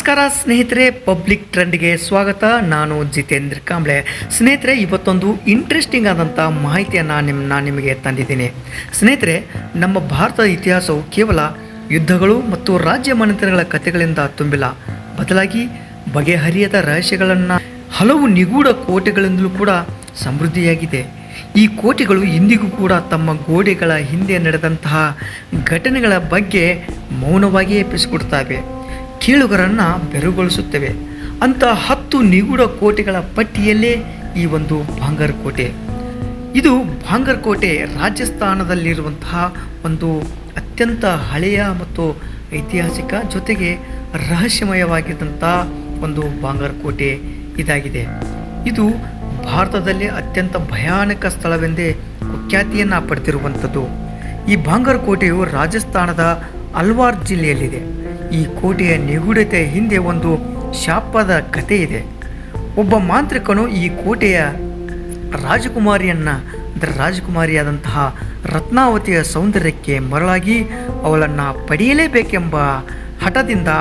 ನಮಸ್ಕಾರ ಸ್ನೇಹಿತರೆ, ಪಬ್ಲಿಕ್ ಟ್ರೆಂಡ್ಗೆ ಸ್ವಾಗತ. ನಾನು ಜಿತೇಂದ್ರ ಕಾಂಬ್ಳೆ. ಸ್ನೇಹಿತರೆ, ಇವತ್ತೊಂದು ಇಂಟ್ರೆಸ್ಟಿಂಗ್ ಆದಂಥ ಮಾಹಿತಿಯನ್ನು ನಾನು ನಿಮಗೆ ತಂದಿದ್ದೀನಿ. ಸ್ನೇಹಿತರೆ, ನಮ್ಮ ಭಾರತದ ಇತಿಹಾಸವು ಕೇವಲ ಯುದ್ಧಗಳು ಮತ್ತು ರಾಜ್ಯ ಮನೆತನಗಳ ಕಥೆಗಳಿಂದ ತುಂಬಿಲ್ಲ. ಬದಲಾಗಿ ಬಗೆಹರಿಯದ ರಹಸ್ಯಗಳನ್ನು, ಹಲವು ನಿಗೂಢ ಕೋಟೆಗಳಿಂದಲೂ ಕೂಡ ಸಮೃದ್ಧಿಯಾಗಿದೆ. ಈ ಕೋಟೆಗಳು ಇಂದಿಗೂ ಕೂಡ ತಮ್ಮ ಗೋಡೆಗಳ ಹಿಂದೆ ನಡೆದಂತಹ ಘಟನೆಗಳ ಬಗ್ಗೆ ಮೌನವಾಗಿಯೇ ಎಪ್ಪಿಸಿಕೊಡ್ತವೆ, ಕೇಳುಗರನ್ನು ಬೆರಗೊಳಿಸುತ್ತವೆ. ಅಂಥ 10 ನಿಗೂಢ ಕೋಟೆಗಳ ಪಟ್ಟಿಯಲ್ಲೇ ಈ ಒಂದು ಭಾಂಗರ್ ಕೋಟೆ. ಇದು ಭಾಂಗರ್ ಕೋಟೆ ರಾಜಸ್ಥಾನದಲ್ಲಿರುವಂತಹ ಒಂದು ಅತ್ಯಂತ ಹಳೆಯ ಮತ್ತು ಐತಿಹಾಸಿಕ ಜೊತೆಗೆ ರಹಸ್ಯಮಯವಾಗಿದ್ದಂಥ ಒಂದು ಭಾಂಗರ್ ಕೋಟೆ ಇದಾಗಿದೆ. ಇದು ಭಾರತದಲ್ಲಿ ಅತ್ಯಂತ ಭಯಾನಕ ಸ್ಥಳವೆಂದೇ ಕುಖ್ಯಾತಿಯನ್ನು ಪಡೆದಿರುವಂಥದ್ದು. ಈ ಭಾಂಗರ್ ಕೋಟೆಯು ರಾಜಸ್ಥಾನದ ಅಲ್ವಾರ್ ಜಿಲ್ಲೆಯಲ್ಲಿದೆ. ಈ ಕೋಟೆಯ ನಿಗೂಢತೆಯ ಹಿಂದೆ ಒಂದು ಶಾಪದ ಕಥೆ ಇದೆ. ಒಬ್ಬ ಮಾಂತ್ರಿಕನು ಈ ಕೋಟೆಯ ರಾಜಕುಮಾರಿಯಾದಂತಹ ರತ್ನಾವತಿಯ ಸೌಂದರ್ಯಕ್ಕೆ ಮರಳಾಗಿ ಅವಳನ್ನು ಪಡೆಯಲೇಬೇಕೆಂಬ ಹಠದಿಂದ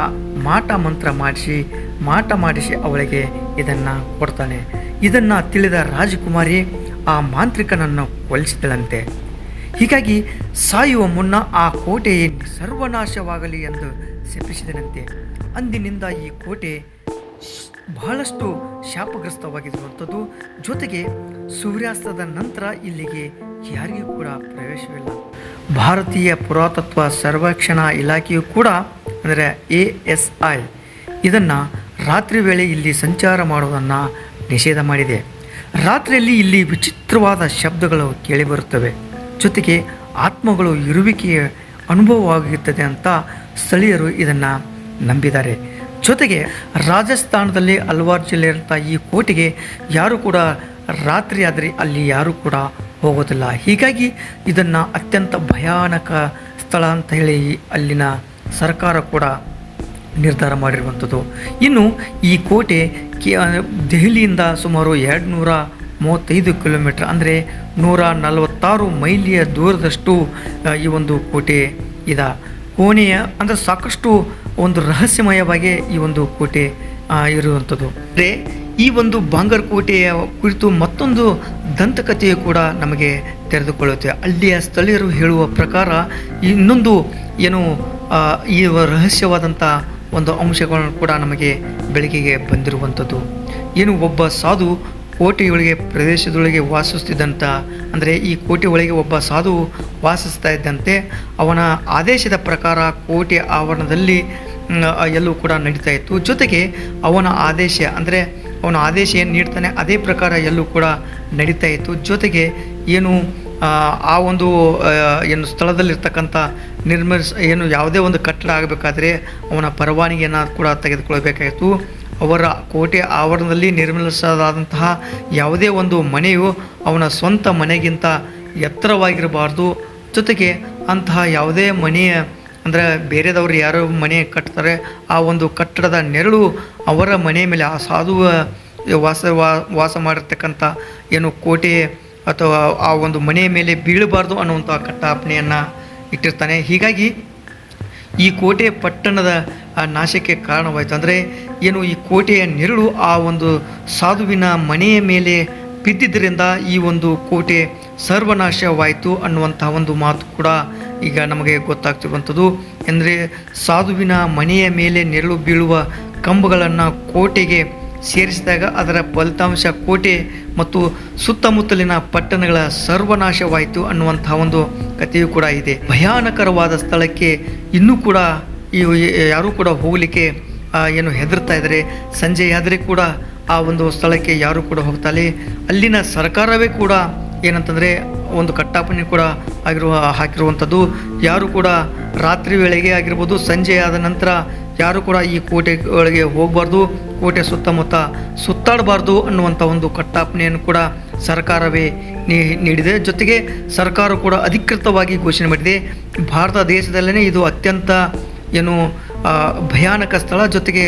ಮಾಟ ಮಾಡಿಸಿ ಅವಳಿಗೆ ಇದನ್ನು ಕೊಡ್ತಾನೆ. ಇದನ್ನು ತಿಳಿದ ರಾಜಕುಮಾರಿ ಆ ಮಾಂತ್ರಿಕನನ್ನು ಕೊಲ್ಲಿಸಿದಳಂತೆ. ಹೀಗಾಗಿ ಸಾಯುವ ಮುನ್ನ ಆ ಕೋಟೆ ಸರ್ವನಾಶವಾಗಲಿ ಎಂದು ಶಪಿಸಿದನಂತೆ. ಅಂದಿನಿಂದ ಈ ಕೋಟೆ ಬಹಳಷ್ಟು ಶಾಪಗ್ರಸ್ತವಾಗಿರುವಂಥದ್ದು. ಜೊತೆಗೆ ಸೂರ್ಯಾಸ್ತದ ನಂತರ ಇಲ್ಲಿಗೆ ಯಾರಿಗೂ ಕೂಡ ಪ್ರವೇಶವಿಲ್ಲ. ಭಾರತೀಯ ಪುರಾತತ್ವ ಸರ್ವೇಕ್ಷಣಾ ಇಲಾಖೆಯು ಕೂಡ ಅಂದರೆ ASI ಇದನ್ನು ರಾತ್ರಿ ವೇಳೆ ಇಲ್ಲಿ ಸಂಚಾರ ಮಾಡುವುದನ್ನು ನಿಷೇಧ ಮಾಡಿದೆ. ರಾತ್ರಿಯಲ್ಲಿ ಇಲ್ಲಿ ವಿಚಿತ್ರವಾದ ಶಬ್ದಗಳು ಕೇಳಿಬರುತ್ತವೆ. ಜೊತೆಗೆ ಆತ್ಮಗಳು ಇರುವಿಕೆಯ ಅನುಭವವಾಗಿರುತ್ತದೆ ಅಂತ ಸ್ಥಳೀಯರು ಇದನ್ನು ನಂಬಿದ್ದಾರೆ. ಜೊತೆಗೆ ರಾಜಸ್ಥಾನದಲ್ಲಿ ಅಲ್ವಾರ್ ಜಿಲ್ಲೆಯಂಥ ಈ ಕೋಟೆಗೆ ಯಾರು ಕೂಡ ರಾತ್ರಿ ಆದರೆ ಅಲ್ಲಿ ಯಾರೂ ಕೂಡ ಹೋಗೋದಿಲ್ಲ. ಹೀಗಾಗಿ ಇದನ್ನು ಅತ್ಯಂತ ಭಯಾನಕ ಸ್ಥಳ ಅಂತ ಹೇಳಿ ಅಲ್ಲಿನ ಸರ್ಕಾರ ಕೂಡ ನಿರ್ಧಾರ ಮಾಡಿರುವಂಥದ್ದು. ಇನ್ನು ಈ ಕೋಟೆ ದೆಹಲಿಯಿಂದ ಸುಮಾರು 235 ಕಿಲೋಮೀಟರ್ ಅಂದರೆ 146 ಮೈಲಿಯ ದೂರದಷ್ಟು ಈ ಒಂದು ಕೋಟೆ ಇದೆ. ಕೋಣೆಯ ಅಂದರೆ ಸಾಕಷ್ಟು ಒಂದು ರಹಸ್ಯಮಯವಾಗಿ ಈ ಒಂದು ಕೋಟೆ ಇರುವಂಥದ್ದು. ಅಂದರೆ ಈ ಒಂದು ಭಾಂಗರ್ ಕೋಟೆಯ ಕುರಿತು ಮತ್ತೊಂದು ದಂತಕಥೆಯು ಕೂಡ ನಮಗೆ ತೆರೆದುಕೊಳ್ಳುತ್ತೆ. ಅಲ್ಲಿಯ ಸ್ಥಳೀಯರು ಹೇಳುವ ಪ್ರಕಾರ ಇನ್ನೊಂದು ಏನು ಈ ರಹಸ್ಯವಾದಂಥ ಒಂದು ಅಂಶಗಳನ್ನು ಕೂಡ ನಮಗೆ ಬೆಳಕಿಗೆ ಬಂದಿರುವಂಥದ್ದು. ಏನು ಒಬ್ಬ ಸಾಧು ಕೋಟೆಯೊಳಗೆ ಪ್ರದೇಶದೊಳಗೆ ವಾಸಿಸ್ತಿದ್ದಂಥ, ಅಂದರೆ ಈ ಕೋಟೆ ಒಳಗೆ ಒಬ್ಬ ಸಾಧು ವಾಸಿಸ್ತಾ ಇದ್ದಂತೆ ಅವನ ಆದೇಶದ ಪ್ರಕಾರ ಕೋಟೆ ಆವರಣದಲ್ಲಿ ಎಲ್ಲೂ ಕೂಡ ನಡೀತಾ ಇತ್ತು. ಜೊತೆಗೆ ಅವನ ಆದೇಶ ಏನು ನೀಡ್ತಾನೆ ಅದೇ ಪ್ರಕಾರ ಎಲ್ಲೂ ಕೂಡ ನಡೀತಾ ಇತ್ತು. ಜೊತೆಗೆ ಏನು ಆ ಒಂದು ಏನು ಸ್ಥಳದಲ್ಲಿರ್ತಕ್ಕಂಥ ಯಾವುದೇ ಒಂದು ಕಟ್ಟಡ ಆಗಬೇಕಾದ್ರೆ ಅವನ ಪರವಾನಗಿಯನ್ನು ಕೂಡ ತೆಗೆದುಕೊಳ್ಬೇಕಾಯಿತು. ಅವರ ಕೋಟೆ ಆವರಣದಲ್ಲಿ ನಿರ್ಮಿಸಲಾದಂತಹ ಯಾವುದೇ ಒಂದು ಮನೆಯು ಅವನ ಸ್ವಂತ ಮನೆಗಿಂತ ಎತ್ತರವಾಗಿರಬಾರ್ದು. ಜೊತೆಗೆ ಅಂತಹ ಯಾವುದೇ ಮನೆಯ ಅಂದರೆ ಬೇರೆದವರು ಯಾರೋ ಮನೆ ಕಟ್ತಾರೆ ಆ ಒಂದು ಕಟ್ಟಡದ ನೆರಳು ಅವರ ಮನೆ ಮೇಲೆ ಆ ಸಾಧುವ ವಾಸ ಮಾಡಿರ್ತಕ್ಕಂಥ ಏನು ಕೋಟೆ ಅಥವಾ ಆ ಒಂದು ಮನೆಯ ಮೇಲೆ ಬೀಳಬಾರ್ದು ಅನ್ನುವಂಥ ಕಟ್ಟಾಪಣೆಯನ್ನು ಇಟ್ಟಿರ್ತಾನೆ. ಹೀಗಾಗಿ ಈ ಕೋಟೆ ಪಟ್ಟಣದ ನಾಶಕ್ಕೆ ಕಾರಣವಾಯಿತು. ಅಂದರೆ ಏನು ಈ ಕೋಟೆಯ ನೆರಳು ಆ ಒಂದು ಸಾಧುವಿನ ಮನೆಯ ಮೇಲೆ ಬಿದ್ದಿದ್ದರಿಂದ ಈ ಒಂದು ಕೋಟೆ ಸರ್ವನಾಶವಾಯಿತು ಅನ್ನುವಂಥ ಒಂದು ಮಾತು ಕೂಡ ಈಗ ನಮಗೆ ಗೊತ್ತಾಗ್ತಿರುವಂಥದ್ದು. ಅಂದರೆ ಸಾಧುವಿನ ಮನೆಯ ಮೇಲೆ ನೆರಳು ಬೀಳುವ ಕಂಬಗಳನ್ನು ಕೋಟೆಗೆ ಸೇರಿಸಿದಾಗ ಅದರ ಫಲಿತಾಂಶ ಕೋಟೆ ಮತ್ತು ಸುತ್ತಮುತ್ತಲಿನ ಪಟ್ಟಣಗಳ ಸರ್ವನಾಶವಾಯಿತು ಅನ್ನುವಂಥ ಒಂದು ಕಥೆಯೂ ಕೂಡ ಇದೆ. ಭಯಾನಕರವಾದ ಸ್ಥಳಕ್ಕೆ ಇನ್ನೂ ಕೂಡ ಯಾರೂ ಕೂಡ ಹೋಗಲಿಕ್ಕೆ ಏನು ಹೆದರ್ತಾ ಇದ್ದಾರೆ. ಸಂಜೆ ಆದರೆ ಕೂಡ ಆ ಒಂದು ಸ್ಥಳಕ್ಕೆ ಯಾರೂ ಕೂಡ ಹೋಗ್ತಾರೆ. ಅಲ್ಲಿನ ಸರ್ಕಾರವೇ ಕೂಡ ಏನಂತಂದರೆ ಒಂದು ಕಟ್ಟಾಪಣೆ ಕೂಡ ಹಾಕಿರುವಂಥದ್ದು. ಯಾರು ಕೂಡ ರಾತ್ರಿ ವೇಳೆಗೆ ಆಗಿರ್ಬೋದು, ಸಂಜೆ ಆದ ನಂತರ ಯಾರು ಕೂಡ ಈ ಕೋಟೆ ಒಳಗೆ ಹೋಗಬಾರ್ದು, ಕೋಟೆ ಸುತ್ತಮುತ್ತ ಸುತ್ತಾಡಬಾರ್ದು ಅನ್ನುವಂಥ ಒಂದು ಕಟ್ಟಾಪಣೆಯನ್ನು ಕೂಡ ಸರ್ಕಾರವೇ ನೀಡಿದೆ. ಜೊತೆಗೆ ಸರ್ಕಾರ ಕೂಡ ಅಧಿಕೃತವಾಗಿ ಘೋಷಣೆ ಮಾಡಿದೆ. ಭಾರತ ದೇಶದಲ್ಲೇ ಇದು ಅತ್ಯಂತ ಏನು ಭಯಾನಕ ಸ್ಥಳ, ಜೊತೆಗೆ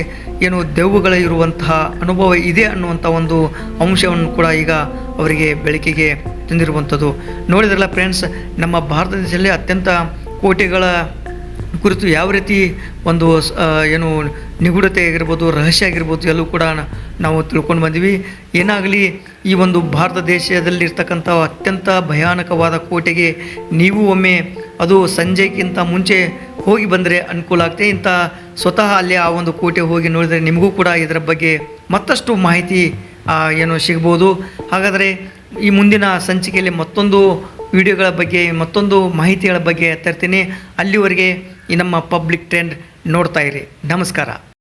ಏನು ದೆವ್ವಗಳ ಇರುವಂತಹ ಅನುಭವ ಇದೆ ಅನ್ನುವಂಥ ಒಂದು ಅಂಶವನ್ನು ಕೂಡ ಈಗ ಅವರಿಗೆ ಬೆಳಕಿಗೆ ತಂದಿರುವಂಥದ್ದು. ನೋಡಿದ್ರಲ್ಲ ಫ್ರೆಂಡ್ಸ್, ನಮ್ಮ ಭಾರತ ದೇಶದಲ್ಲಿ ಅತ್ಯಂತ ಕೋಟೆಗಳ ಕುರಿತು ಯಾವ ರೀತಿ ಒಂದು ಏನು ನಿಗೂಢತೆ ಆಗಿರ್ಬೋದು, ರಹಸ್ಯ ಆಗಿರ್ಬೋದು ಎಲ್ಲವೂ ಕೂಡ ನಾವು ತಿಳ್ಕೊಂಡು ಬಂದ್ವಿ. ಏನಾಗಲಿ, ಈ ಒಂದು ಭಾರತ ದೇಶದಲ್ಲಿರ್ತಕ್ಕಂಥ ಅತ್ಯಂತ ಭಯಾನಕವಾದ ಕೋಟೆಗೆ ನೀವು ಒಮ್ಮೆ ಅದು ಸಂಜೆಗಿಂತ ಮುಂಚೆ ಹೋಗಿ ಬಂದರೆ ಅನುಕೂಲ ಆಗ್ತದೆ. ಇಂಥ ಸ್ವತಃ ಅಲ್ಲಿ ಆ ಒಂದು ಕೋಟೆ ಹೋಗಿ ನೋಡಿದರೆ ನಿಮಗೂ ಕೂಡ ಇದರ ಬಗ್ಗೆ ಮತ್ತಷ್ಟು ಮಾಹಿತಿ ಏನು ಸಿಗ್ಬೋದು. ಹಾಗಾದರೆ ಈ ಮುಂದಿನ ಸಂಚಿಕೆಯಲ್ಲಿ ಮತ್ತೊಂದು ವಿಡಿಯೋಗಳ ಬಗ್ಗೆ, ಮತ್ತೊಂದು ಮಾಹಿತಿಗಳ ಬಗ್ಗೆ ತರ್ತೀನಿ. ಅಲ್ಲಿವರೆಗೆ ಈ ನಮ್ಮ ಪಬ್ಲಿಕ್ ಟ್ರೆಂಡ್ ನೋಡ್ತಾ ಇರಿ. ನಮಸ್ಕಾರ.